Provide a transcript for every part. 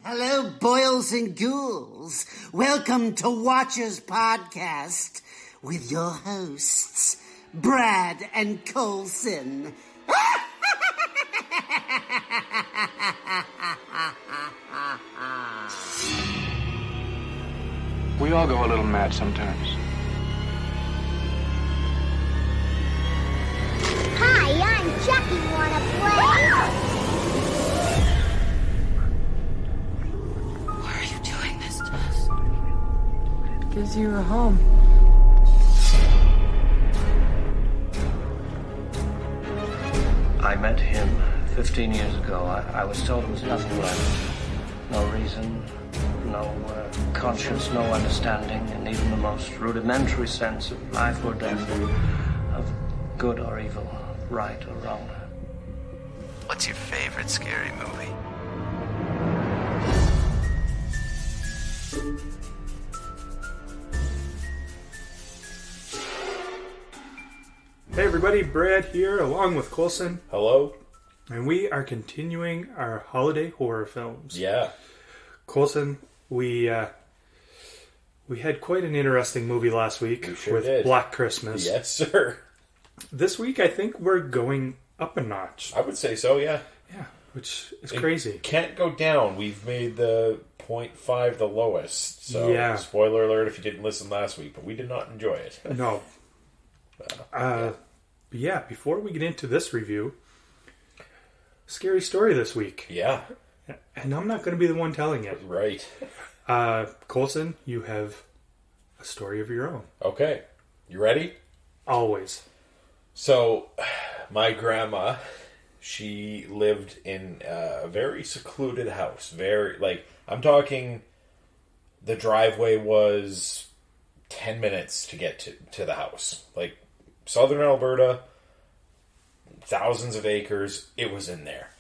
Hello, boils and ghouls. Welcome to Watchers Podcast with your hosts, Brad and Colson. We all go a little mad sometimes. Hi, I'm Chucky. Wanna play? Why are you doing this to us? Gives you a home. I met him 15 years ago. I was told there was nothing left. No reason, no conscience, no understanding, and even the most rudimentary sense of life or death, of good or evil, right or wrong. What's your favorite scary movie? Hey everybody, Brad here, along with Colson. Hello. And we are continuing our holiday horror films. Yeah. Colson, we had quite an interesting movie last week with Black Christmas. Yes, sir. This week, I think we're going up a notch. I would say so, yeah. Yeah, which is crazy. Can't go down. We've made the 0.5 the lowest. So, yeah. Spoiler alert if you didn't listen last week, but we did not enjoy it. No. Yeah, before we get into this review, scary story this week. Yeah. And I'm not going to be the one telling it. Right. Colson, you have a story of your own. Okay. You ready? Always. So, my grandma, she lived in a very secluded house. I'm talking, the driveway was 10 minutes to get to the house. Like, southern Alberta, thousands of acres, it was in there.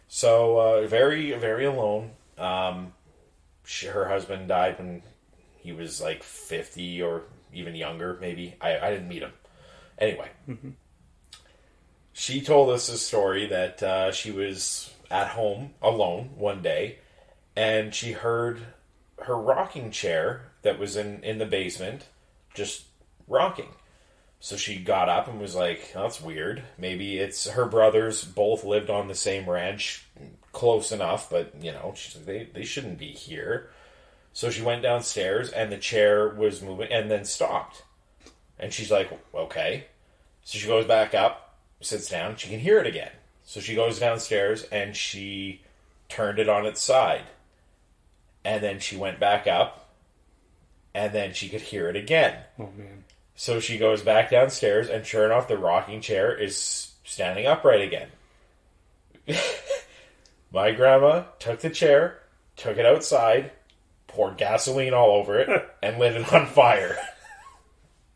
So, very, very alone. Her husband died when he was like 50 or even younger, maybe. I didn't meet him. Anyway, She told us a story that she was at home alone one day, and she heard her rocking chair that was in the basement just rocking. So she got up and was like, oh, that's weird. Maybe it's her brothers both lived on the same ranch, close enough, but, she's like, they shouldn't be here. So she went downstairs, and the chair was moving, and then stopped. And she's like, okay. So she goes back up, sits down, she can hear it again. So she goes downstairs, and she turned it on its side. And then she went back up, and then she could hear it again. Oh, man. So she goes back downstairs, and sure enough, the rocking chair is standing upright again. My grandma took the chair, took it outside, poured gasoline all over it, and lit it on fire.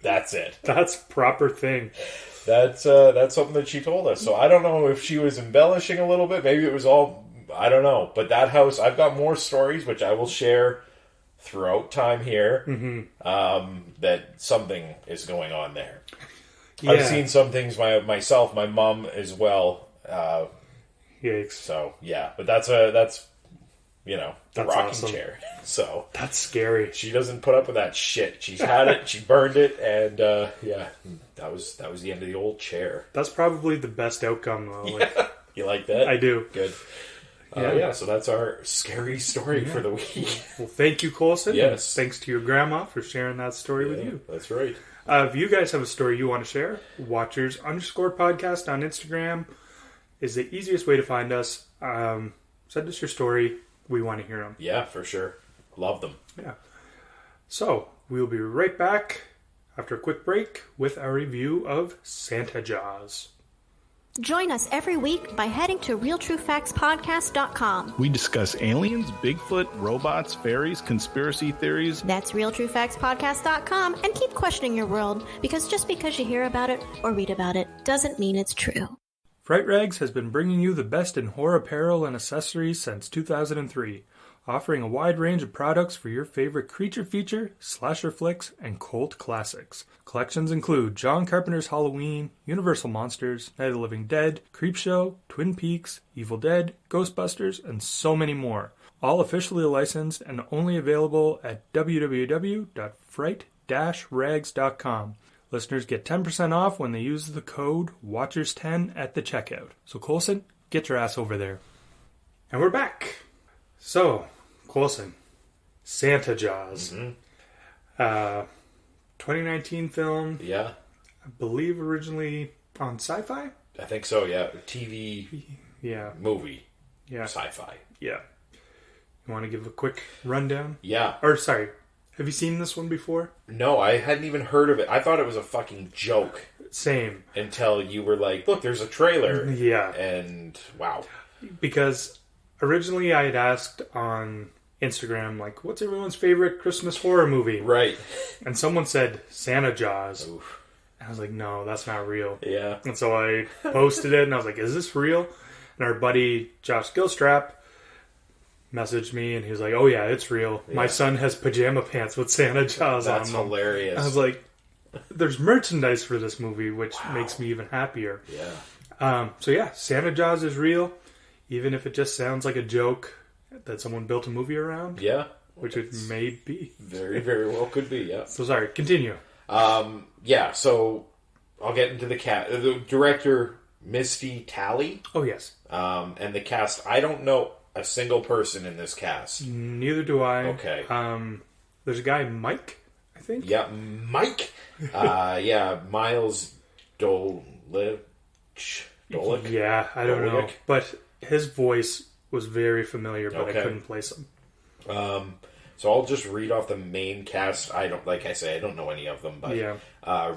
That's it. That's proper thing. That's something that she told us. So I don't know if she was embellishing a little bit. Maybe it was all, I don't know. But that house, I've got more stories, which I will share throughout time here, that something is going on there. Yeah. I've seen some things myself, my mom as well. Yikes. So, yeah. But that's the that's rocking awesome. Chair. So that's scary. She doesn't put up with that shit. She's had it, she burned it, and that was the end of the old chair. That's probably the best outcome, though. Yeah. You like that? I do. Good. So that's our scary story for the week. Well, thank you, Colson. Yes. Thanks to your grandma for sharing that story with you. That's right. If you guys have a story you want to share, Watchers_podcast on Instagram is the easiest way to find us. Send us your story. We want to hear them. Yeah, for sure. Love them. Yeah. So, we'll be right back after a quick break with our review of Santa Jaws. Join us every week by heading to RealTrueFactsPodcast.com. We discuss aliens, Bigfoot, robots, fairies, conspiracy theories. That's RealTrueFactsPodcast.com, and keep questioning your world, because just because you hear about it or read about it doesn't mean it's true. Fright Rags has been bringing you the best in horror apparel and accessories since 2003. offering a wide range of products for your favorite creature feature, slasher flicks, and cult classics. Collections include John Carpenter's Halloween, Universal Monsters, Night of the Living Dead, Creepshow, Twin Peaks, Evil Dead, Ghostbusters, and so many more. All officially licensed and only available at www.fright-rags.com. Listeners get 10% off when they use the code WATCHERS10 at the checkout. So Colson, get your ass over there. And we're back. So, Colson, Santa Jaws. 2019 film. Yeah. I believe originally on Sci-Fi? I think so, yeah. TV movie. Yeah. Sci-fi. Yeah. You want to give a quick rundown? Yeah. Or, sorry, have you seen this one before? No, I hadn't even heard of it. I thought it was a fucking joke. Same. Until you were like, look, there's a trailer. Yeah. And, wow. Because originally I had asked on Instagram, like, what's everyone's favorite Christmas horror movie? Right. And someone said Santa Jaws. Oof. And I was like, no, that's not real. Yeah. And so I posted it, and I was like, is this real? And our buddy, Josh Gilstrap, messaged me, and he was like, oh yeah, it's real. Yeah. My son has pajama pants with Santa Jaws on them. That's hilarious. I was like, there's merchandise for this movie, which makes me even happier. Yeah. So yeah, Santa Jaws is real, even if it just sounds like a joke that someone built a movie around. Yeah. Which it may be. Very, very well could be, yeah. So sorry, continue. Yeah, so I'll get into the cast. The director, Misty Talley. Oh, yes. And the cast, I don't know a single person in this cast. Neither do I. Okay. There's a guy, Mike, I think. Yeah, Mike. Yeah, Miles Dolich. Yeah, I don't know. But his voice was very familiar, but I couldn't place him. So I'll just read off the main cast. I don't know any of them, but yeah.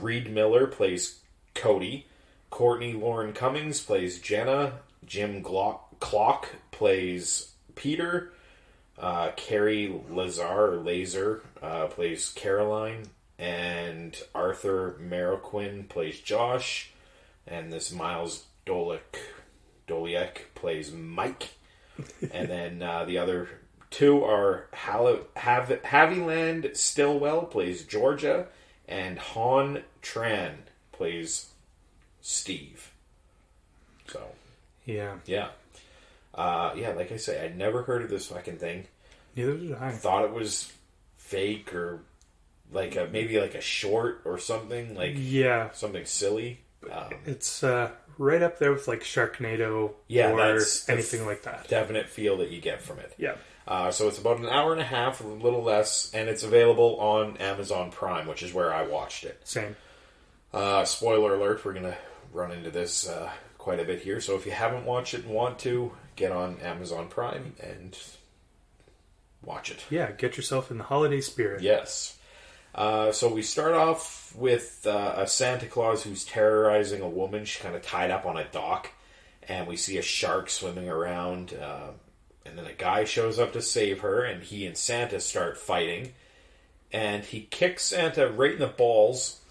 Reed Miller plays Cody. Courtney Lauren Cummings plays Jenna. Jim Clock plays Peter. Carrie Laser plays Caroline. And Arthur Marroquin plays Josh. And this Miles Doliek plays Mike. And then the other two are Haviland Stillwell plays Georgia. And Han Tran plays Steve. So, yeah. Yeah. Like I say, I'd never heard of this fucking thing. Neither did I. Thought it was fake or like maybe like a short or something. Like, yeah. Something silly. It's right up there with like Sharknado or anything like that. Definite feel that you get from it. Yeah. So it's about an hour and a half, a little less, and it's available on Amazon Prime, which is where I watched it. Same. Spoiler alert, we're going to run into this quite a bit here. So if you haven't watched it and want to, get on Amazon Prime and watch it. Yeah, get yourself in the holiday spirit. Yes. So we start off with a Santa Claus who's terrorizing a woman. She's kind of tied up on a dock, and we see a shark swimming around. And then a guy shows up to save her, and he and Santa start fighting. And he kicks Santa right in the balls,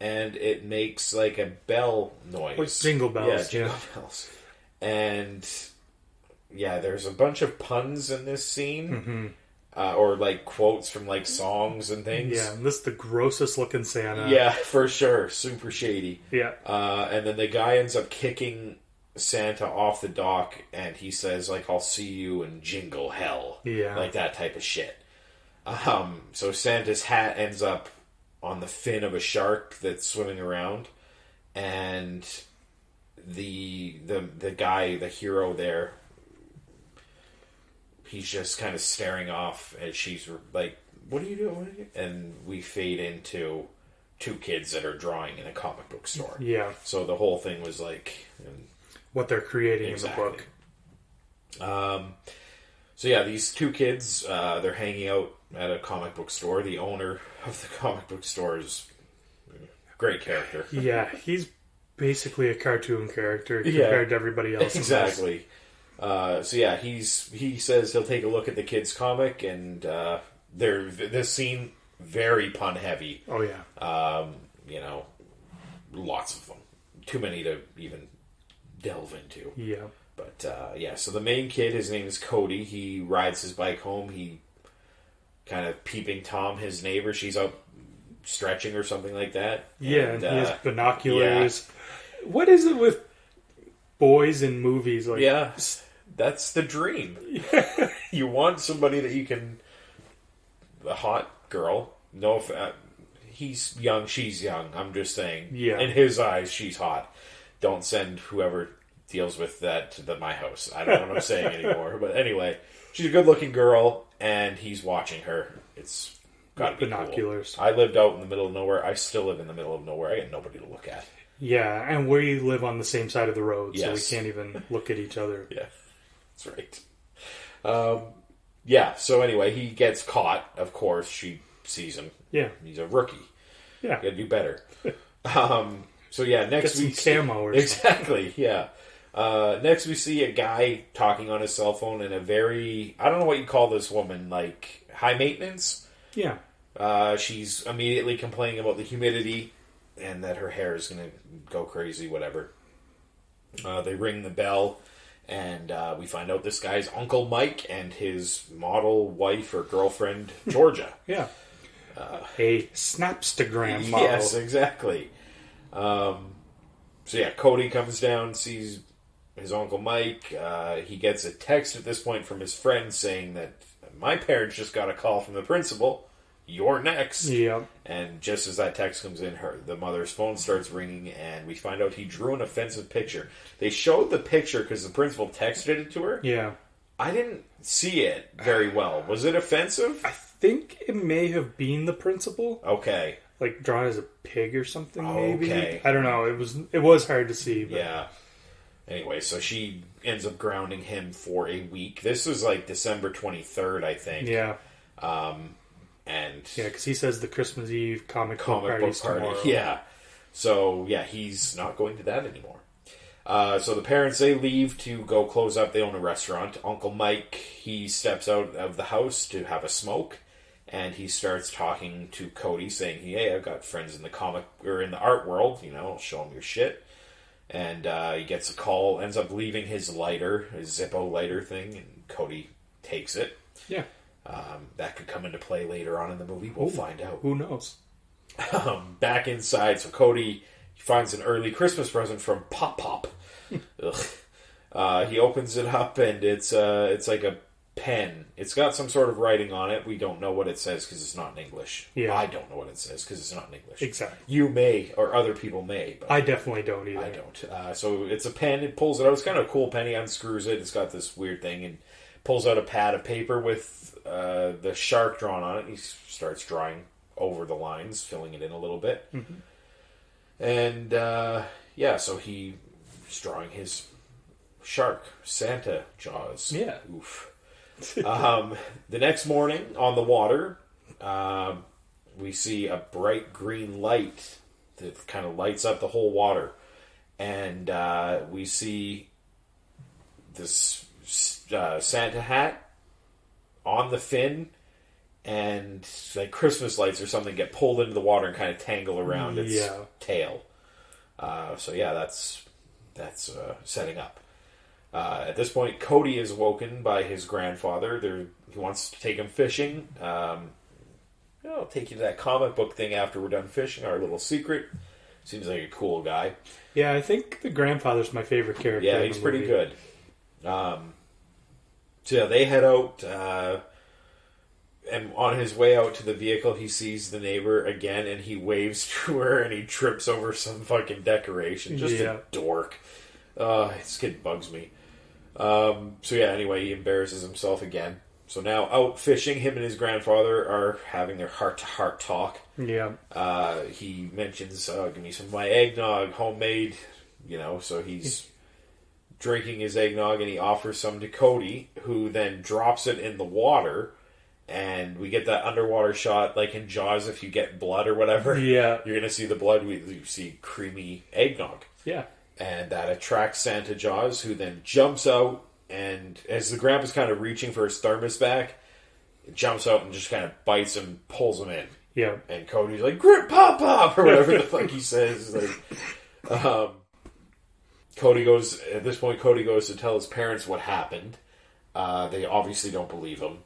and it makes like a bell noise. Like jingle bells. Yeah, jingle bells. And yeah, there's a bunch of puns in this scene. Mm-hmm. Or like quotes from like songs and things. Yeah, and this is the grossest looking Santa. Yeah, for sure. Super shady. Yeah. And then the guy ends up kicking Santa off the dock, and he says like, I'll see you in Jingle Hell. Yeah. Like that type of shit. So Santa's hat ends up on the fin of a shark that's swimming around, and the guy, the hero there, he's just kind of staring off, and she's like, what are you doing? And we fade into two kids that are drawing in a comic book store. Yeah. So the whole thing was like what they're creating exactly. in the book. So yeah, these two kids, they're hanging out at a comic book store. The owner of the comic book store is a great character. Yeah, he's basically a cartoon character compared to everybody else. Exactly. So yeah, he says he'll take a look at the kids' comic, and this scene very pun heavy. Oh yeah. Lots of them. Too many to even delve into. Yeah. But, yeah, so the main kid, his name is Cody. He rides his bike home. He kind of peeping Tom, his neighbor. She's out stretching or something like that. Yeah, and he has binoculars. Yeah. What is it with boys in movies? Like, yeah, that's the dream. You want somebody that you can... A hot girl. No, he's young, she's young. I'm just saying. Yeah. In his eyes, she's hot. Don't send whoever deals with that to my house. I don't know what I'm saying anymore. But anyway, she's a good-looking girl, and he's watching her. It's got to be binoculars. Cool. I lived out in the middle of nowhere. I still live in the middle of nowhere. I got nobody to look at. Yeah, and we live on the same side of the road, so we Yes. can't even look at each other. Yeah, that's right. Yeah, so anyway, he gets caught. Of course, she sees him. Yeah. He's a rookie. Yeah. Gotta do better. So yeah, next we get some camo or exactly, yeah. Next we see a guy talking on his cell phone in a very, I don't know what you call this woman, like high maintenance. Yeah. She's immediately complaining about the humidity and that her hair is gonna go crazy, whatever. They ring the bell. And we find out this guy's Uncle Mike and his model wife or girlfriend, Georgia. Yeah. A Snapstagram model. Yes, exactly. So yeah, Cody comes down, sees his Uncle Mike. He gets a text at this point from his friend saying that my parents just got a call from the principal. You're next. Yeah. And just as that text comes in, the mother's phone starts ringing, and we find out he drew an offensive picture. They showed the picture because the principal texted it to her. Yeah. I didn't see it very well. Was it offensive? I think it may have been the principal. Okay. Like drawn as a pig or something, maybe. Okay. I don't know. It was hard to see. But... Yeah. Anyway, so she ends up grounding him for a week. This was like December 23rd, I think. Yeah. And yeah, because he says the Christmas Eve comic book party. Tomorrow. Yeah. So, yeah, he's not going to that anymore. So the parents, they leave to go close up. They own a restaurant. Uncle Mike, he steps out of the house to have a smoke. And he starts talking to Cody, saying, hey, I've got friends in the comic, or in the art world, I'll show them your shit. And he gets a call, ends up leaving his lighter, his Zippo lighter thing, and Cody takes it. Yeah. That could come into play later on in the movie. We'll find out. Who knows? Back inside, so Cody finds an early Christmas present from Pop Pop. He opens it up, and it's like a pen. It's got some sort of writing on it. We don't know what it says because it's not in English. Yeah. I don't know what it says because it's not in English. Exactly. You may, or other people may. But I definitely don't either. I don't. So it's a pen. It pulls it out. It's kind of a cool pen. He unscrews it. It's got this weird thing and pulls out a pad of paper with the shark drawn on it. He starts drawing over the lines, filling it in a little bit. Mm-hmm. And, so he's drawing his shark, Santa Jaws. Yeah. Oof. The next morning, on the water, we see a bright green light that kind of lights up the whole water. And we see this Santa hat on the fin, and like Christmas lights or something get pulled into the water and kind of tangle around its tail. That's setting up. At this point, Cody is woken by his grandfather. He wants to take him fishing. I'll take you to that comic book thing after we're done fishing, our little secret. Seems like a cool guy. Yeah, I think the grandfather's my favorite character. Yeah, he's pretty good. They head out, and on his way out to the vehicle, he sees the neighbor again, and he waves to her, and he trips over some fucking decoration. Just a dork. This kid bugs me. Anyway, he embarrasses himself again. So now, out fishing, him and his grandfather are having their heart-to-heart talk. Yeah. He mentions, give me some of my eggnog, homemade, so he's drinking his eggnog, and he offers some to Cody, who then drops it in the water, and we get that underwater shot, like in Jaws, if you get blood or whatever. Yeah. You're going to see the blood, you see creamy eggnog. Yeah. And that attracts Santa Jaws, who then jumps out, and as the grandpa's kind of reaching for his thermos back, it jumps out and just kind of bites him, pulls him in. Yeah. And Cody's like, "Grip Pop Pop," or whatever the fuck he says. Cody goes to tell his parents what happened. They obviously don't believe him.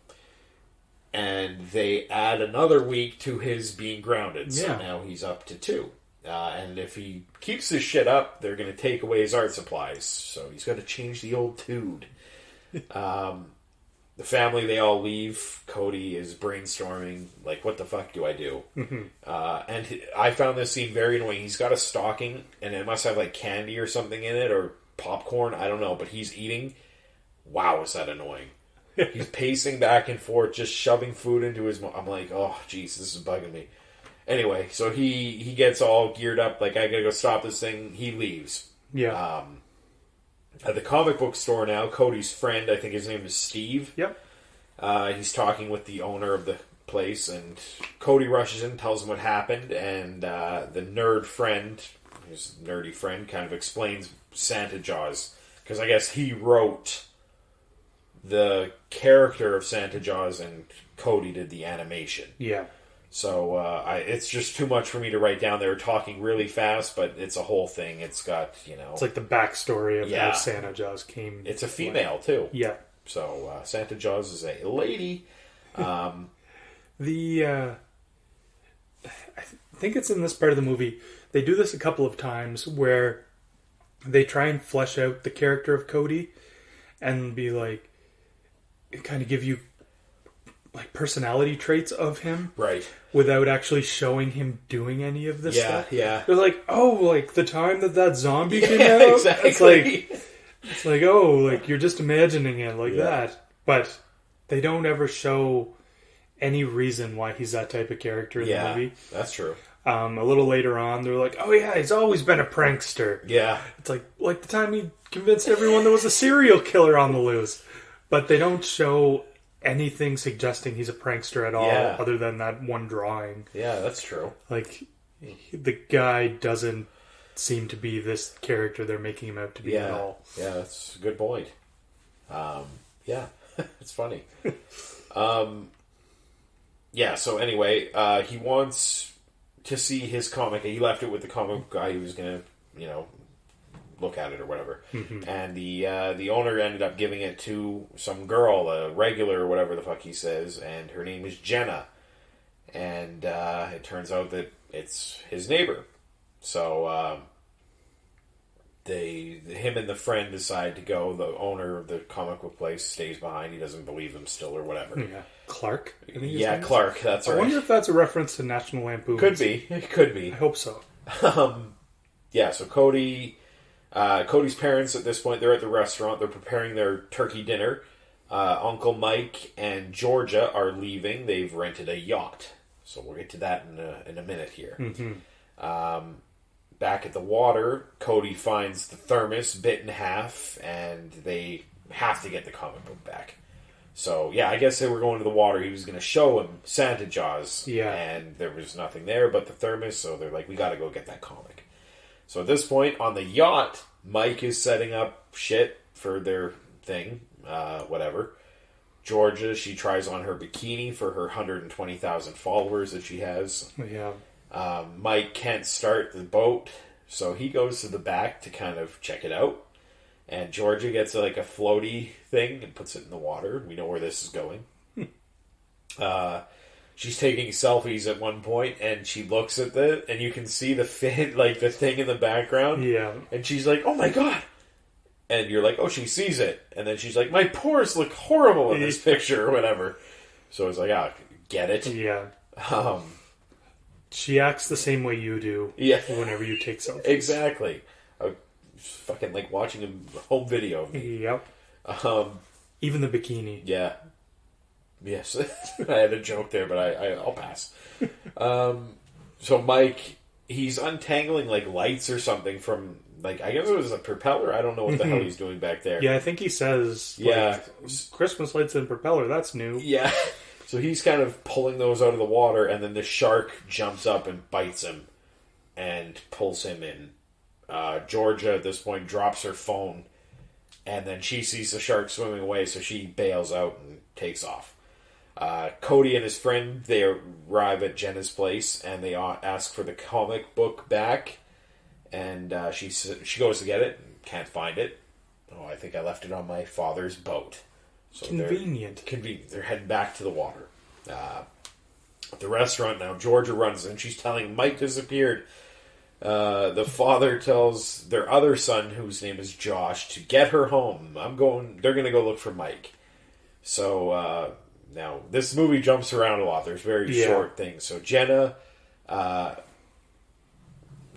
And they add another week to his being grounded. So now he's up to 2. And if he keeps this shit up, they're going to take away his art supplies. So he's got to change the old dude. The family, they all leave. Cody is brainstorming, like, what the fuck do I do? And I found this scene very annoying. He's got a stocking, and it must have, like, candy or something in it, or popcorn. I don't know, but he's eating. Wow, is that annoying. He's pacing back and forth, just shoving food into his mouth. I'm like, oh, jeez, this is bugging me. Anyway, so he gets all geared up, like, I gotta go stop this thing. He leaves. Yeah. At the comic book store now, Cody's friend, I think his name is Steve. Yep. He's talking with the owner of the place, and Cody rushes in, tells him what happened, and the nerd friend, his nerdy friend, kind of explains Santa Jaws. Because I guess he wrote the character of Santa Jaws, and Cody did the animation. Yeah. So it's just too much for me to write down. They're talking really fast, but it's a whole thing. It's got, It's like the backstory of how Santa Jaws came. It's a female, too. Yeah. So Santa Jaws is a lady. I think it's in this part of the movie. They do this a couple of times where they try and flesh out the character of Cody and be like, kind of give you like personality traits of him, right? Without actually showing him doing any of this stuff. Yeah, they're like, oh, like the time that zombie came out. Exactly. It's like, oh, like you're just imagining it like that, but they don't ever show any reason why he's that type of character in the movie. That's true. A little later on, they're like, oh yeah, he's always been a prankster. Yeah. It's like the time he convinced everyone there was a serial killer on the loose. But they don't show anything suggesting he's a prankster at all, other than that one drawing. Yeah, that's true. Like, the guy doesn't seem to be this character they're making him out to be at all. Yeah, that's a good point. Yeah, it's funny. Yeah, so anyway, he wants to see his comic. He left it with the comic guy who was going to, look at it or whatever. Mm-hmm. And the owner ended up giving it to some girl, a regular or whatever the fuck he says, and her name is Jenna. And it turns out that it's his neighbor. So him and the friend decide to go. The owner of the comic book place stays behind. He doesn't believe them still or whatever. Yeah. Clark? Yeah, Clark. That's right. I wonder if that's a reference to National Lampoon. Could be. It could be. I hope so. Yeah, so Cody's parents at this point, they're at the restaurant. They're preparing their turkey dinner. Uncle Mike and Georgia are leaving. They've rented a yacht. So we'll get to that in a minute here. Mm-hmm. Back at the water, Cody finds the thermos bit in half, and they have to get the comic book back. So, yeah, I guess they were going to the water. He was going to show him Santa Jaws, and there was nothing there but the thermos, so they're like, we got to go get that comic. So at this point, on the yacht, Mike is setting up shit for their thing, whatever. Georgia, she tries on her bikini for her 120,000 followers that she has. Yeah. Mike can't start the boat, so he goes to the back to kind of check it out. And Georgia gets like a floaty thing and puts it in the water. We know where this is going. She's taking selfies at one point, and she looks at and you can see the fin, like the thing in the background. Yeah. And she's like, "Oh my god!" And you're like, "Oh, she sees it." And then she's like, "My pores look horrible in this picture," or whatever. So it's like, get it? Yeah. She acts the same way you do. Yeah. Whenever you take selfies. Exactly. Fucking like watching a home video of me. Yep. Even the bikini. Yeah. Yes. I had a joke there, but I'll pass. So Mike, he's untangling like lights or something from, like, I guess it was a propeller. I don't know what the hell he's doing back there. Yeah, I think he says, Christmas lights and propeller, that's new. Yeah. So he's kind of pulling those out of the water, and then the shark jumps up and bites him and pulls him in. Georgia, at this point, drops her phone, and then she sees the shark swimming away, so she bails out and takes off. Cody and his friend, they arrive at Jenna's place, and they ask for the comic book back, and she goes to get it. can't find it. Oh, I think I left it on my father's boat. So Convenient. They're heading back to the water. At the restaurant now, Georgia runs in. She's telling Mike disappeared. The father tells their other son, whose name is Josh, to get her home. They're going to go look for Mike. So now this movie jumps around a lot. There's very short things. So Jenna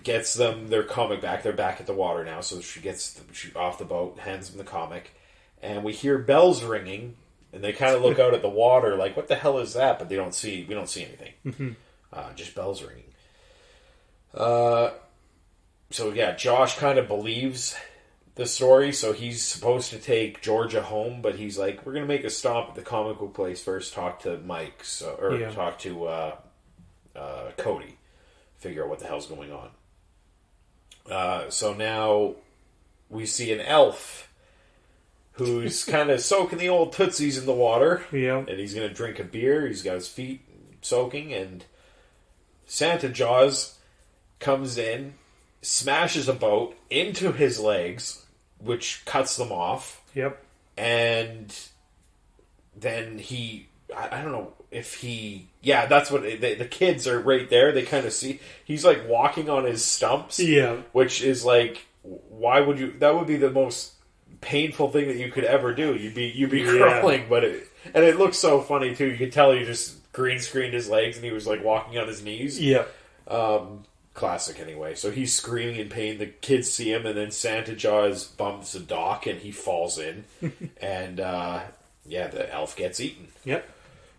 gets them their comic back. They're back at the water now. So she gets off the boat, hands them the comic, and we hear bells ringing. And they kind of look out at the water like, what the hell is that? But we don't see anything. Just bells ringing. So yeah, Josh kind of believes the story. So he's supposed to take Georgia home, but he's like, we're going to make a stop at the comic book place first, talk to Mike, talk to Cody, figure out what the hell's going on. So now we see an elf who's kind of soaking the old tootsies in the water. Yeah. And he's going to drink a beer. He's got his feet soaking. And Santa Jaws comes in, smashes a boat into his legs, which cuts them off. Yep. And then I don't know if he... Yeah, that's what... The kids are right there. They kind of see... He's like walking on his stumps. Yeah. Which is like... Why would you... That would be the most painful thing that you could ever do. You'd be crawling, but it looks so funny too. You could tell he just green screened his legs and he was like walking on his knees. Yeah. Classic anyway. So he's screaming in pain. The kids see him, and then Santa Jaws bumps the dock and he falls in, and the elf gets eaten. Yep.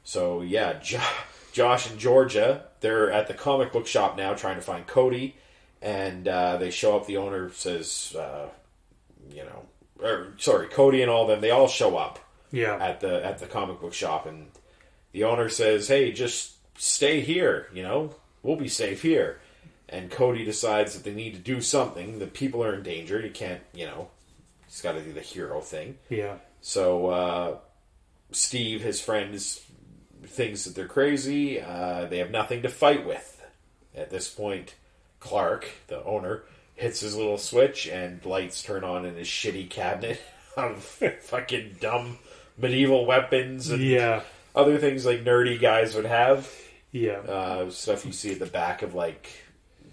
So yeah, Josh and Georgia, they're at the comic book shop now trying to find Cody, and they show up. The owner says, Cody and all of them, they all show up at the comic book shop, and the owner says, hey, just stay here, we'll be safe here. And Cody decides that they need to do something. The people are in danger. He can't, he's got to do the hero thing. Yeah. So Steve, his friend, thinks that they're crazy. They have nothing to fight with. At this point, Clark, the owner, hits his little switch and lights turn on in his shitty cabinet of fucking dumb medieval weapons and other things like nerdy guys would have. Yeah. Stuff you see at the back of like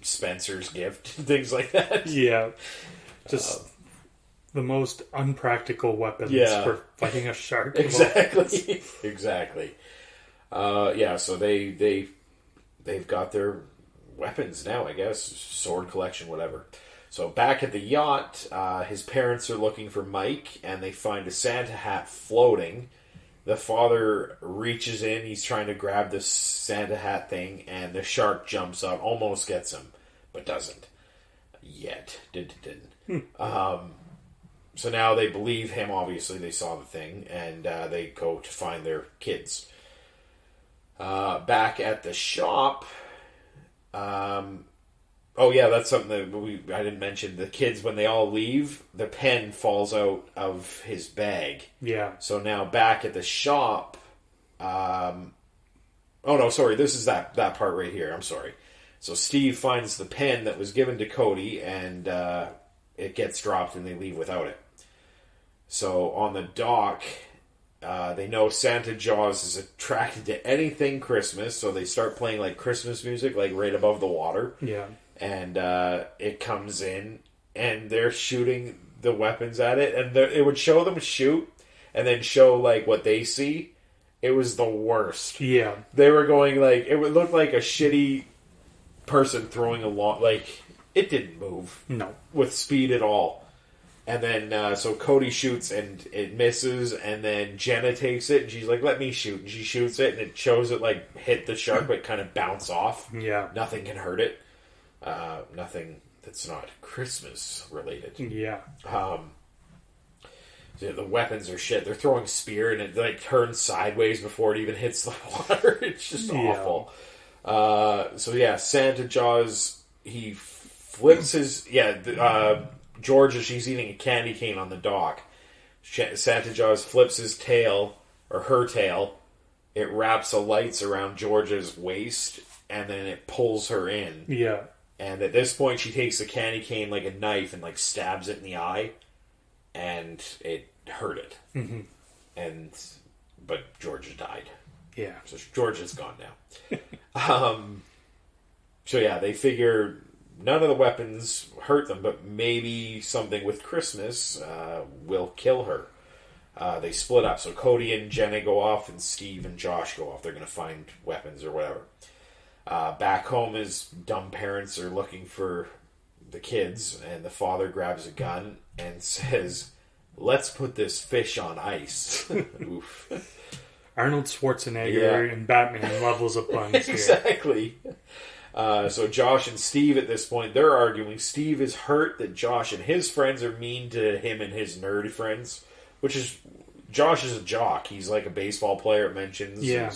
Spencer's Gift, things like that. Yeah. Just the most unpractical weapons for fighting a shark. Exactly. Exactly. So they've got their weapons now, I guess. Sword collection, whatever. So back at the yacht, his parents are looking for Mike, and they find a Santa hat floating. The father reaches in, he's trying to grab this Santa hat thing, and the shark jumps up, almost gets him, but doesn't. Yet. Didn't. So now they believe him, obviously, they saw the thing, and they go to find their kids. Back at the shop... that's something that I didn't mention. The kids, when they all leave, the pen falls out of his bag. Yeah. So now back at the shop... this is that part right here. I'm sorry. So Steve finds the pen that was given to Cody, and it gets dropped, and they leave without it. So on the dock... they know Santa Jaws is attracted to anything Christmas, so they start playing like Christmas music, like right above the water. Yeah. And it comes in, and they're shooting the weapons at it, and it would show them shoot, and then show like what they see. It was the worst. Yeah. They were going like, it would look like a shitty person throwing a long, like, it didn't move. No. With speed at all. And then, so Cody shoots and it misses, and then Jenna takes it and she's like, let me shoot. And she shoots it, and it shows it like hit the shark but kind of bounce off. Yeah. Nothing can hurt it. Nothing that's not Christmas related. Yeah. So the weapons are shit. They're throwing spear and it like turns sideways before it even hits the water. It's just awful. Santa Jaws, he flips his... Georgia, she's eating a candy cane on the dock. Santa Jaws flips his tail, or her tail. It wraps the lights around Georgia's waist, and then it pulls her in. Yeah. And at this point, she takes the candy cane like a knife and like stabs it in the eye, and it hurt it. Mm-hmm. But Georgia died. Yeah. So Georgia's gone now. So yeah, they figure none of the weapons hurt them, but maybe something with Christmas will kill her. They split up. So Cody and Jenna go off, and Steve and Josh go off. They're going to find weapons or whatever. Back home, his dumb parents are looking for the kids, and the father grabs a gun and says, "Let's put this fish on ice." Oof. Arnold Schwarzenegger and Batman levels of puns here. Exactly. So Josh and Steve at this point, they're arguing. Steve is hurt that Josh and his friends are mean to him and his nerd friends, which is, Josh is a jock. He's like a baseball player, it mentions. Yeah.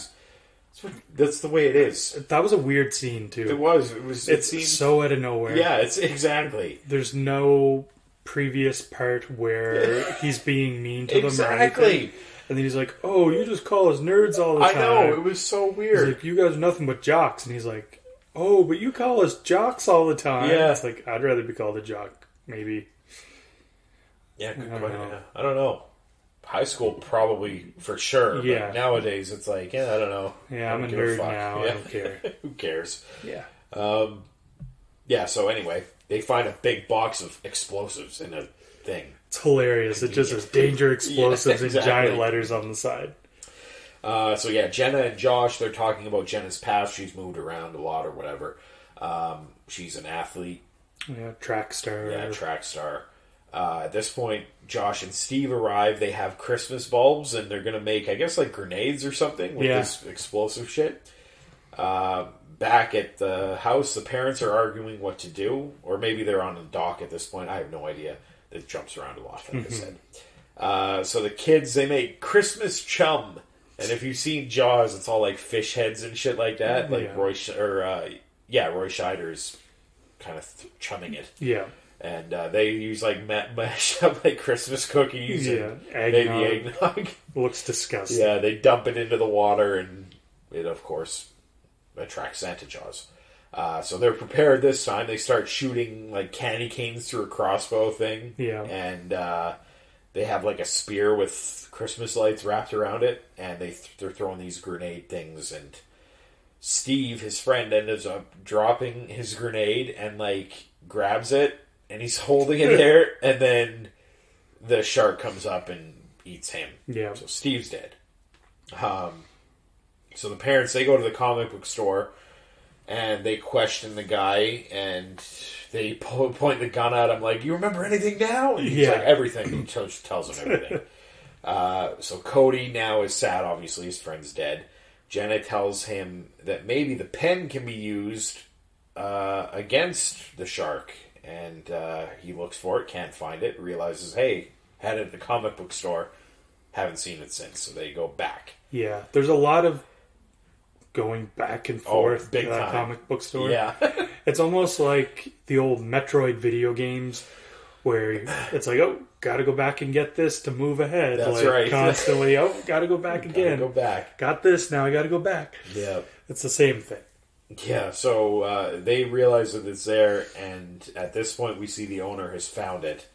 That's the way it is. That was a weird scene, too. It was. It seemed so out of nowhere. Yeah, it's exactly. There's no previous part where he's being mean to them or anything. Exactly. And then he's like, "Oh, you just call us nerds all the time." I know, it was so weird. He's like, "You guys are nothing but jocks." And he's like, "Oh, but you call us jocks all the time." Yeah. It's like, I'd rather be called a jock, maybe. Yeah, good question. I don't know. High school, probably, for sure. Yeah. But nowadays, it's like, I don't know. Yeah, I'm a nerd now. I don't care. Who cares? Yeah. Yeah, so anyway, they find a big box of explosives in a thing. It's hilarious. It just says danger explosives in giant letters on the side. So yeah, Jenna and Josh, they're talking about Jenna's past. She's moved around a lot or whatever. She's an athlete. Yeah, track star. Yeah, track star. At this point, Josh and Steve arrive. They have Christmas bulbs, and they're going to make, I guess, like grenades or something with this explosive shit. Back at the house, the parents are arguing what to do. Or maybe they're on a dock at this point. I have no idea. It jumps around a lot, like I said. So the kids, they make Christmas chum. And if you've seen Jaws, it's all like fish heads and shit like that. Like Roy Scheider's kind of chumming it. Yeah. And they use like mashed up like Christmas cookies and maybe eggnog. Looks disgusting. Yeah, they dump it into the water, and it, of course, attracts Santa Jaws. So they're prepared this time. They start shooting like candy canes through a crossbow thing. Yeah. And they have like a spear with Christmas lights wrapped around it, and they're throwing these grenade things, and Steve, his friend, ends up dropping his grenade and like grabs it, and he's holding it there, and then the shark comes up and eats him. Yeah. So Steve's dead. So the parents, they go to the comic book store, and they question the guy, and they point the gun at him like, "You remember anything now?" And he's like, "Everything." He tells him everything. So Cody now is sad, obviously. His friend's dead. Jenna tells him that maybe the pen can be used against the shark. And he looks for it, can't find it, realizes, hey, had it at the comic book store, haven't seen it since. So they go back. Yeah, there's a lot of going back and forth to that comic book store. Yeah. It's almost like the old Metroid video games where it's like, oh, gotta go back and get this to move ahead. That's like, right. Constantly, oh, gotta go back again. Go back. Got this, now I gotta go back. Yeah. It's the same thing. Yeah, so they realize that it's there, and at this point we see the owner has found it,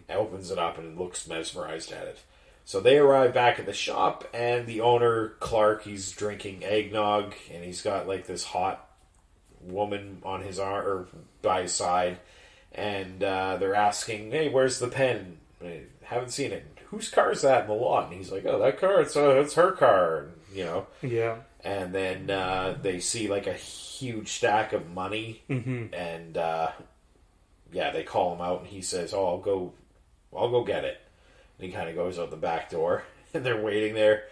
opens it up, and looks mesmerized at it. So they arrive back at the shop, and the owner, Clark, he's drinking eggnog, and he's got like this hot woman on his arm, or by his side, and they're asking, hey, where's the pen? I haven't seen it. Whose car is that in the lot? And he's like, oh, that car, it's her car, and, you know. Yeah. And then they see like a huge stack of money, and they call him out, and he says, "Oh, I'll go get it." And he kind of goes out the back door, and they're waiting there.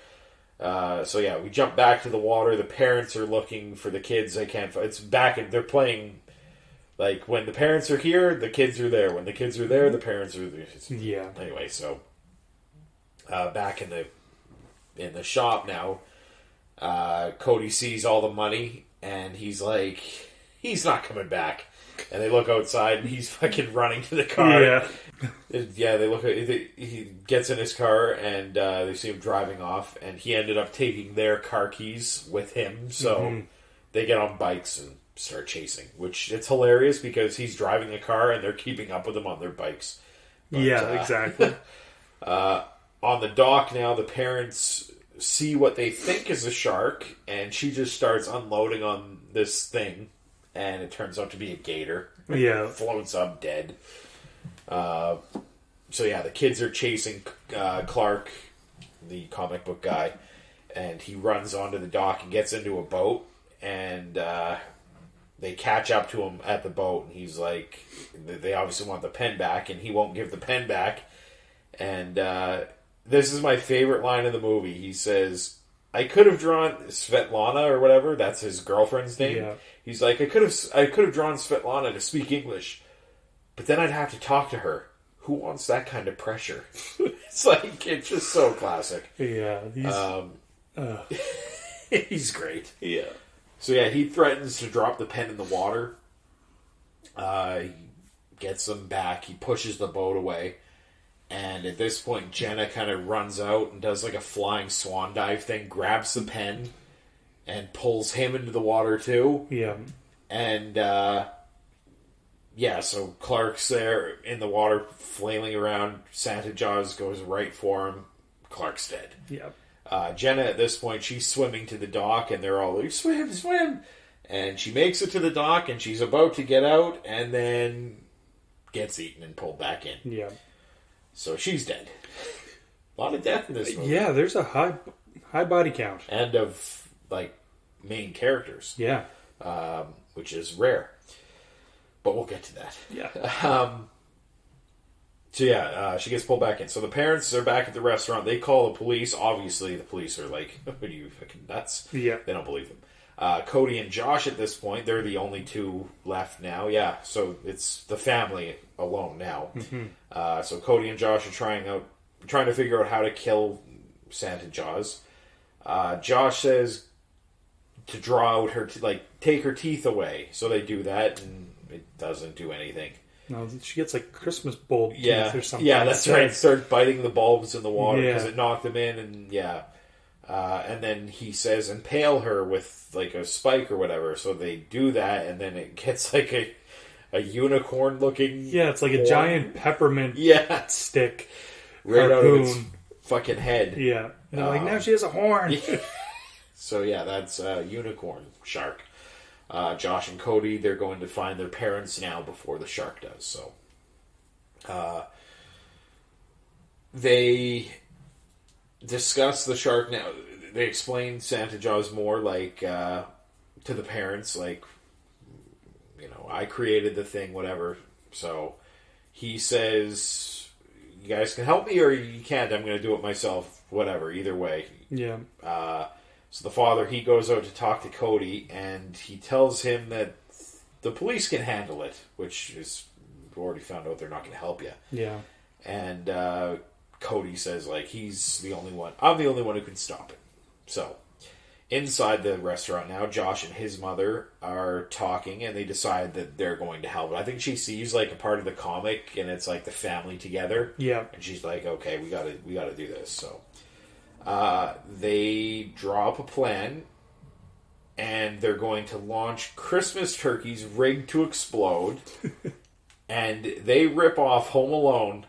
So yeah, we jump back to the water. The parents are looking for the kids. They can't. It's back, and they're playing. Like when the parents are here, the kids are there. When the kids are there, the parents are there. Yeah. Anyway, so back in the shop now. Cody sees all the money, and he's like, he's not coming back. And they look outside, and he's fucking running to the car. Yeah. They look at he gets in his car, and they see him driving off, and he ended up taking their car keys with him, so they get on bikes and start chasing, which it's hilarious because he's driving a car and they're keeping up with him on their bikes. But, exactly. On the dock now, the parents see what they think is a shark, and she just starts unloading on this thing, and it turns out to be a gator. Yeah. Floats up dead. So the kids are chasing Clark, the comic book guy, and he runs onto the dock and gets into a boat, and they catch up to him at the boat, and he's like, they obviously want the pen back, and he won't give the pen back, and this is my favorite line of the movie. He says, I could have drawn Svetlana or whatever, that's his girlfriend's name. Yeah. He's like, I could have drawn Svetlana to speak English, but then I'd have to talk to her. Who wants that kind of pressure? It's just so classic. Yeah. He's great. Yeah. So he threatens to drop the pen in the water. He gets them back. He pushes the boat away. And at this point, Jenna kind of runs out and does like a flying swan dive thing, grabs the pen, and pulls him into the water too. Yeah. And, so Clark's there in the water, flailing around. Santa Jaws goes right for him. Clark's dead. Yeah. Jenna, at this point, she's swimming to the dock, and they're all like, swim, swim! And she makes it to the dock, and she's about to get out, and then gets eaten and pulled back in. Yeah. So she's dead. A lot of death in this movie. Yeah, there's a high body count. And of, main characters. Yeah. Which is rare. But we'll get to that. Yeah. She gets pulled back in. So the parents are back at the restaurant. They call the police. Obviously, the police are like, what are you, fucking nuts? Yeah. They don't believe them. Cody and Josh at this point, they're the only two left now. Yeah, so it's the family alone now. Mm-hmm. So Cody and Josh are trying to figure out how to kill Santa Jaws. Josh says to draw out her, take her teeth away. So they do that, and it doesn't do anything. No, she gets Christmas bulb teeth or something. Yeah, that's right. Start biting the bulbs in the water because it knocked them in, and and then he says impale her with a spike or whatever. So they do that, and then it gets a unicorn looking. Yeah, it's like a giant peppermint stick. Right out of its fucking head. Yeah. And they're now she has a horn. So that's unicorn shark. Josh and Cody, they're going to find their parents now before the shark does. So they discuss the shark now. They explain Santa Jaws more, to the parents, I created the thing, whatever. So he says, you guys can help me or you can't. I'm going to do it myself, whatever, either way. Yeah. So the father, he goes out to talk to Cody, and he tells him that the police can handle it, which is, we've already found out they're not going to help you. Yeah. And Cody says, he's the only one. I'm the only one who can stop it. So, inside the restaurant now, Josh and his mother are talking, and they decide that they're going to help. I think she sees, a part of the comic, and it's, the family together. Yeah. And she's like, okay, we gotta do this. So, they draw up a plan, and they're going to launch Christmas turkeys rigged to explode, and they rip off Home Alone.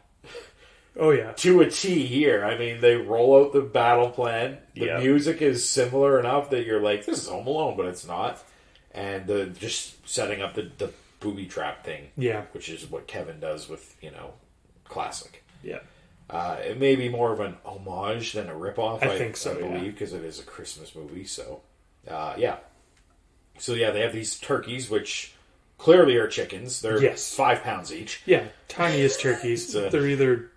Oh, yeah. To a T here. I mean, they roll out the battle plan. The music is similar enough that you're like, this is Home Alone, but it's not. And just setting up the booby trap thing. Yeah. Which is what Kevin does with, classic. Yeah. It may be more of an homage than a ripoff, I think so, I believe, because it is a Christmas movie. So, yeah. So, yeah, they have these turkeys, which clearly are chickens. They're 5 pounds each. Yeah, tiniest turkeys. They're either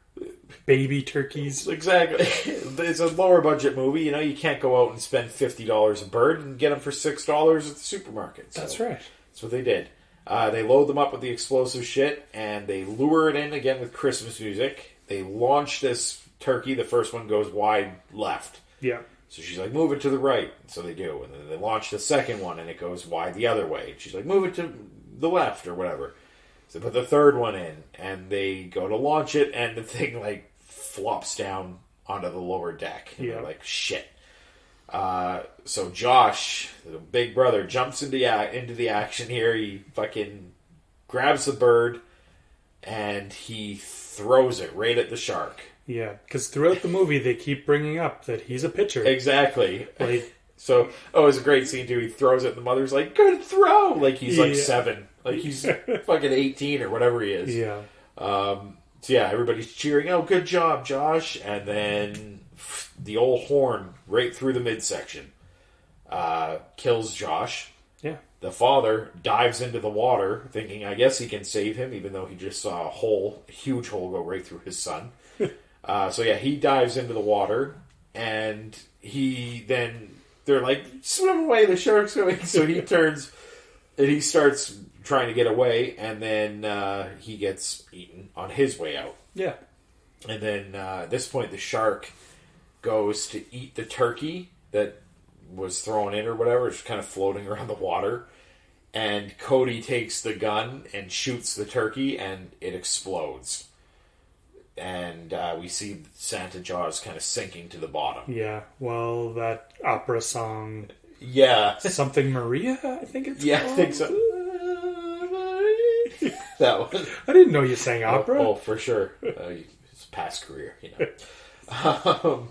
baby turkeys. Exactly. It's a lower budget movie. You can't go out and spend $50 a bird and get them for $6 at the supermarket. So that's right. That's what they did. They load them up with the explosive shit, and they lure it in again with Christmas music. They launch this turkey. The first one goes wide left. Yeah. So she's like, move it to the right. So they do. And then they launch the second one, and it goes wide the other way. She's like, move it to the left or whatever. So they put the third one in, and they go to launch it, and the thing, flops down onto the lower deck. And they're like, shit. So Josh, the big brother, jumps into the action here. He fucking grabs the bird and he throws it right at the shark. Yeah, because throughout the movie they keep bringing up that he's a pitcher. Exactly. Like, so, it's a great scene too. He throws it and the mother's like, good throw! Like he's like 7. Like he's fucking 18 or whatever he is. Yeah. So yeah, everybody's cheering, oh, good job, Josh. And then the old horn right through the midsection kills Josh. Yeah. The father dives into the water, thinking, I guess he can save him, even though he just saw a huge hole go right through his son. So yeah, he dives into the water, and they're like, swim away, the shark's coming. So he turns, and he starts trying to get away, and then he gets eaten on his way out. Yeah. And then at this point, the shark goes to eat the turkey that was thrown in or whatever. It's kind of floating around the water. And Cody takes the gun and shoots the turkey, and it explodes. And we see Santa Jaws kind of sinking to the bottom. Yeah, well, that opera song... Yeah. Something Maria, I think it's called? I think so. That one. I didn't know you sang opera. Oh, for sure. His past career, you know.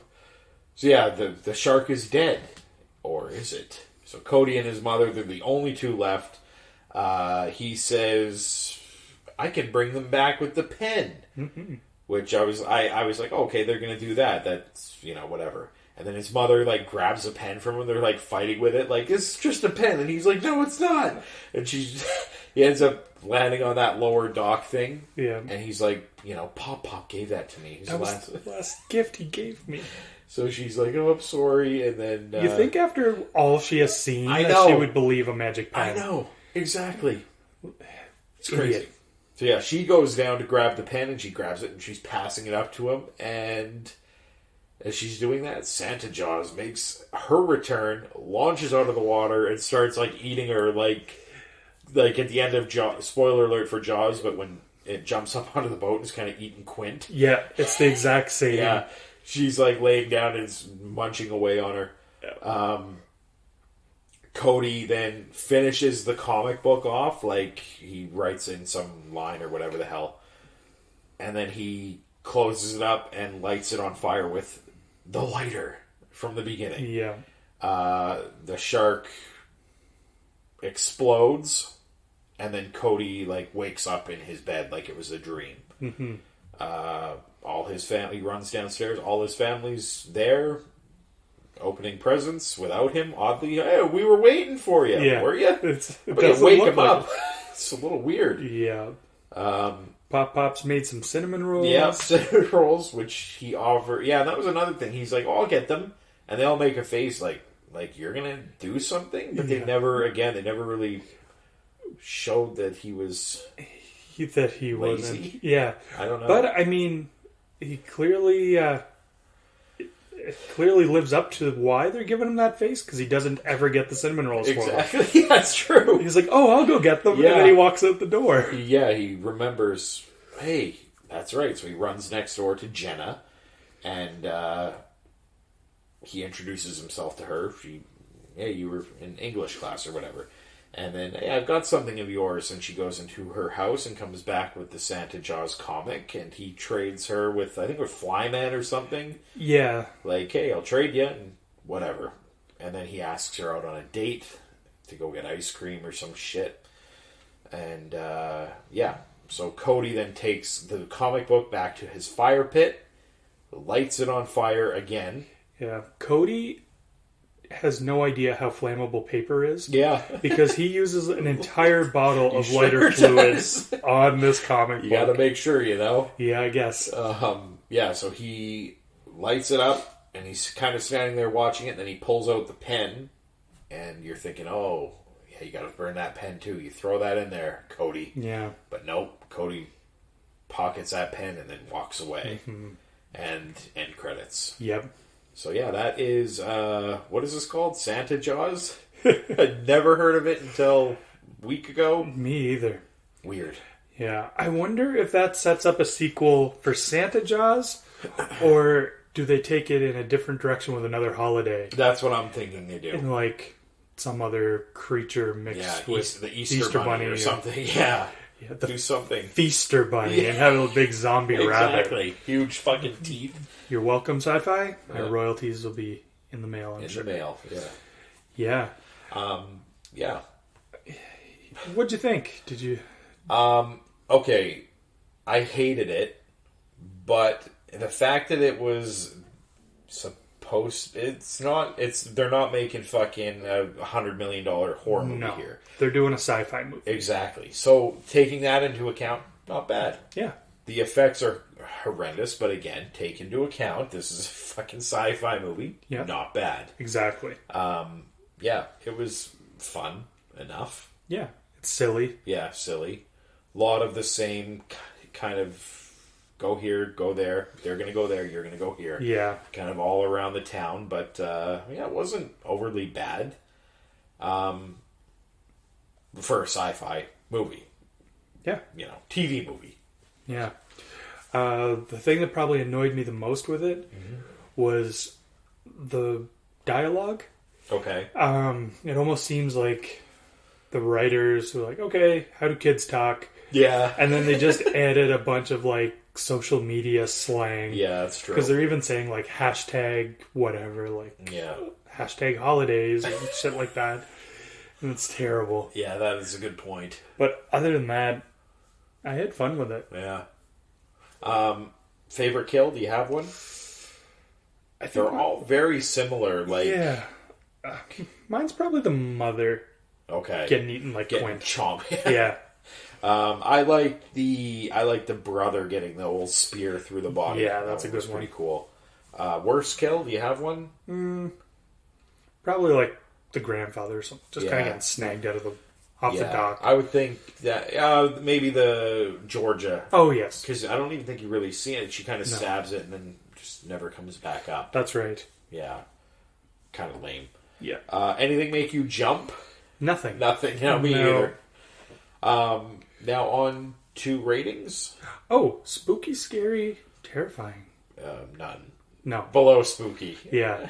So yeah, the shark is dead. Or is it? So Cody and his mother, they're the only two left. He says, I can bring them back with the pen. Mm-hmm. Which I was like, oh, okay, they're going to do that. That's, whatever. And then his mother, like, grabs a pen from him. They're, like, fighting with it. Like, it's just a pen. And he's like, no, it's not. And he ends up landing on that lower dock thing. Yeah. And he's like, Pop gave that to me. That was the last gift he gave me. So she's like, oh, I'm sorry. And then... you think after all she has seen she would believe a magic pen? I know. Exactly. It's crazy. So yeah, she goes down to grab the pen, and she grabs it, and she's passing it up to him. And as she's doing that, Santa Jaws makes her return, launches out of the water, and starts like eating her, like at the end of Jaws. Spoiler alert for Jaws, but when it jumps up onto the boat and is kind of eating Quint. Yeah, it's the exact same. Yeah, she's like laying down and is munching away on her. Yeah. Cody then finishes the comic book off, like he writes in some line or whatever the hell, and then he closes it up and lights it on fire with the lighter from the beginning. Yeah. The shark explodes, and then Cody like wakes up in his bed like it was a dream. Mm-hmm. All his family runs downstairs. All his family's there. Opening presents without him, oddly. Hey, we were waiting for you. Yeah. Were you? I'm going to wake him up. It's a little weird. Yeah. Pop's made some cinnamon rolls. Yeah, cinnamon rolls, which he offered. Yeah, that was another thing. He's like, oh, I'll get them. And they all make a face like you're going to do something? But they never really showed that he was lazy. Wasn't. Yeah. I don't know. But, I mean, he clearly... it clearly lives up to why they're giving him that face, because he doesn't ever get the cinnamon rolls for them. Exactly, that's true. He's like, oh, I'll go get them, and then he walks out the door. Yeah, he remembers, hey, that's right. So he runs next door to Jenna, and he introduces himself to her. Hey, you were in English class or whatever. And then, hey, I've got something of yours. And she goes into her house and comes back with the Santa Jaws comic. And he trades her with, I think, with Flyman or something. Yeah. Like, hey, I'll trade you, and whatever. And then he asks her out on a date to go get ice cream or some shit. And, yeah. So Cody then takes the comic book back to his fire pit, lights it on fire again. Yeah. Cody has no idea how flammable paper is. Yeah. Because he uses an entire bottle of lighter fluids on this comic book. You gotta make sure, Yeah, I guess. Yeah, so he lights it up, and he's kind of standing there watching it, and then he pulls out the pen, and you're thinking, oh, yeah, you gotta burn that pen too. You throw that in there, Cody. Yeah. But nope, Cody pockets that pen and then walks away. Mm-hmm. And end credits. Yep. So yeah, that is, what is this called? Santa Jaws? I'd never heard of it until a week ago. Me either. Weird. Yeah. I wonder if that sets up a sequel for Santa Jaws, or do they take it in a different direction with another holiday? That's what I'm thinking they do. And like some other creature mixed with the Easter Bunny or something. Yeah. Do something. Feaster Bunny and have a big zombie rabbit. Exactly. Huge fucking teeth. You're welcome, Sci-Fi. My royalties will be in the mail, I'm sure. In the mail, yeah. Yeah. Yeah. What'd you think? Did you... Okay. I hated it, but the fact that it was they're not making fucking $100 million horror movie here. They're doing a sci-fi movie. Exactly. So taking that into account, not bad. Yeah. The effects are horrendous, but again, take into account this is a fucking sci-fi movie. Yeah. Not bad. Exactly. Yeah, it was fun enough. Yeah. It's silly. Yeah, silly. A lot of the same kind of go here, go there. They're going to go there, you're going to go here. Yeah. Kind of all around the town, but it wasn't overly bad for a sci-fi movie. Yeah. TV movie. Yeah. The thing that probably annoyed me the most with it was the dialogue. Okay. It almost seems like the writers were like, okay, how do kids talk? Yeah. And then they just added a bunch of like social media slang. Yeah, that's true. Because they're even saying like hashtag whatever, like hashtag holidays and shit like that. And it's terrible. Yeah, that is a good point. But other than that, I had fun with it. Yeah. Favorite kill? Do you have one? I think they're all very similar. Like, yeah. Mine's probably the mother. Okay. Getting eaten like getting Quint. Chomp. Yeah. I like the brother getting the old spear through the body. Yeah, that's a good one. Pretty cool. Worst kill? Do you have one? Probably like the grandfather or something. Just kind of getting snagged off the dock. I would think that maybe the Georgia. Oh yes, because I don't even think you really see it. She kind of stabs it and then just never comes back up. That's right. Yeah, kind of lame. Yeah. Anything make you jump? Nothing. Nothing. No, me either. Now on to ratings. Oh, spooky, scary, terrifying. None. No. Below spooky. Yeah.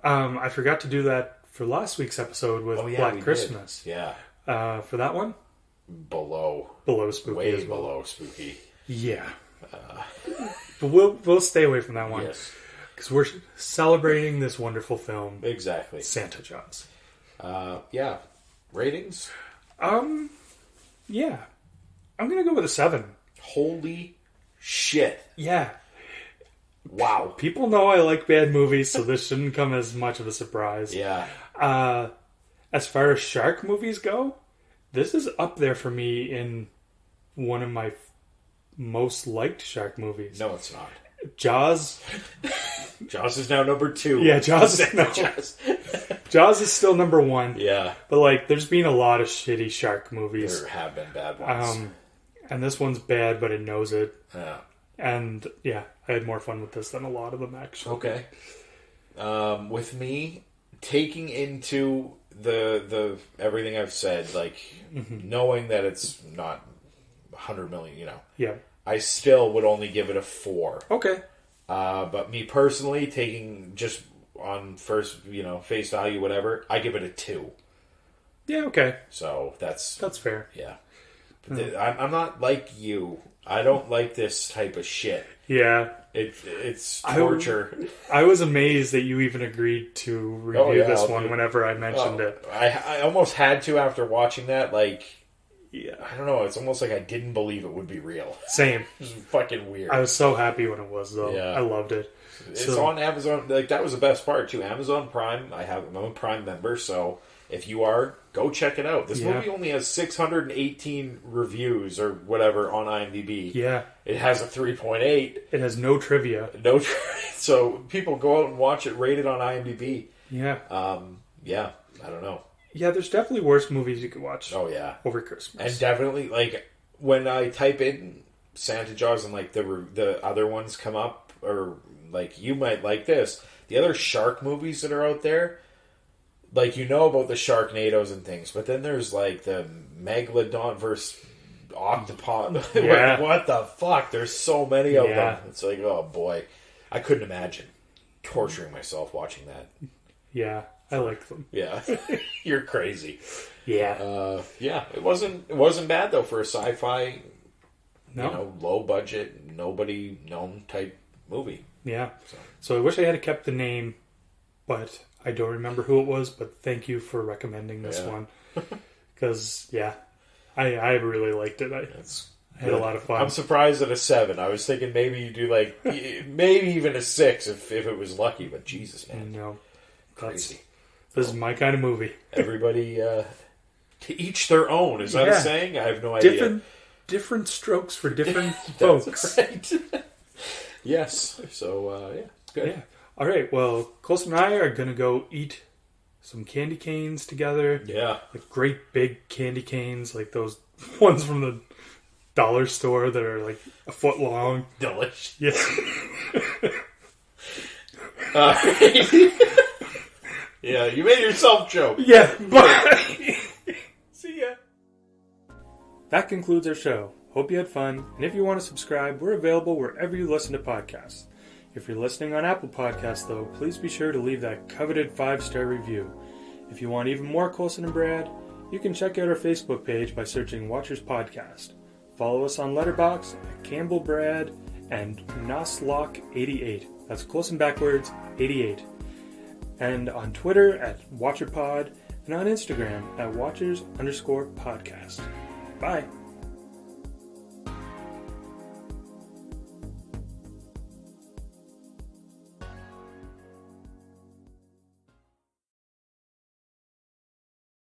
I forgot to do that for last week's episode with Black Christmas. Did. Yeah. For that one? Below spooky. Way as well. Below spooky. Yeah. But we'll stay away from that one. Yes. Because we're celebrating this wonderful film. Exactly. Santa Jaws. Yeah. Ratings? Yeah. I'm going to go with a 7. Holy shit. Yeah. Wow. People know I like bad movies, so this shouldn't come as much of a surprise. Yeah. As far as shark movies go, this is up there for me in one of my most liked shark movies. No, it's not. Jaws. Jaws is now number 2. Yeah, Jaws is still number 1. Yeah. But like, there's been a lot of shitty shark movies. There have been bad ones. And this one's bad, but it knows it. Yeah. And yeah, I had more fun with this than a lot of them actually. Okay. With me, taking into the everything I've said, like knowing that it's not 100 million, Yeah. I still would only give it a 4. Okay. But me personally, taking just on first, face value, whatever, I give it a 2. Yeah, okay. So that's fair. Yeah. I'm not like you. I don't like this type of shit. Yeah. It's torture. I was amazed that you even agreed to review this one whenever I mentioned it. I almost had to after watching that. Like, yeah, I don't know. It's almost like I didn't believe it would be real. Same. It was fucking weird. I was so happy when it was, though. Yeah. I loved it. It's on Amazon. Like, that was the best part, too. Amazon Prime. I'm a Prime member, so if you are, go check it out. This movie only has 618 reviews or whatever on IMDb. Yeah. It has a 3.8. It has no trivia. So people go out and watch it rated on IMDb. Yeah. Yeah, I don't know. Yeah, there's definitely worse movies you could watch. Oh, yeah. Over Christmas. And definitely, like, when I type in Santa Jaws and, like, the other ones come up, or, like, you might like this. The other shark movies that are out there, like, about the Sharknadoes and things, but then there's, like, the Megalodon versus Octopod. Yeah. What the fuck? There's so many of them. It's like, oh, boy. I couldn't imagine. torturing myself watching that. Yeah, I like them. Yeah, you're crazy. Yeah. Yeah, it wasn't bad though for a sci-fi, No. low budget, nobody known type movie. Yeah. So I wish I had kept the name, but I don't remember who it was. But thank you for recommending this one, because I really liked it. I had a lot of fun. I'm surprised at a 7. I was thinking maybe you do maybe even a 6 if it was lucky. But Jesus, man, no, crazy. This is my kind of movie. Everybody to each their own. Is that a saying? I have no idea. Different strokes for different folks. Right. Yes. So good. Yeah. All right. Well, Colson and I are gonna go eat some candy canes together. Yeah. Like great big candy canes, like those ones from the dollar store that are like a foot long. Delicious. Yeah. Yeah, you made yourself joke. Yeah. Bye. See ya. That concludes our show. Hope you had fun, and if you want to subscribe, we're available wherever you listen to podcasts. If you're listening on Apple Podcasts, though, please be sure to leave that coveted 5-star review. If you want even more Colson and Brad, you can check out our Facebook page by searching Watchers Podcast. Follow us on Letterboxd at Campbell Brad and Noslock88. That's Colson backwards, 88. And on Twitter at WatcherPod, and on Instagram at Watchers_podcast. Bye.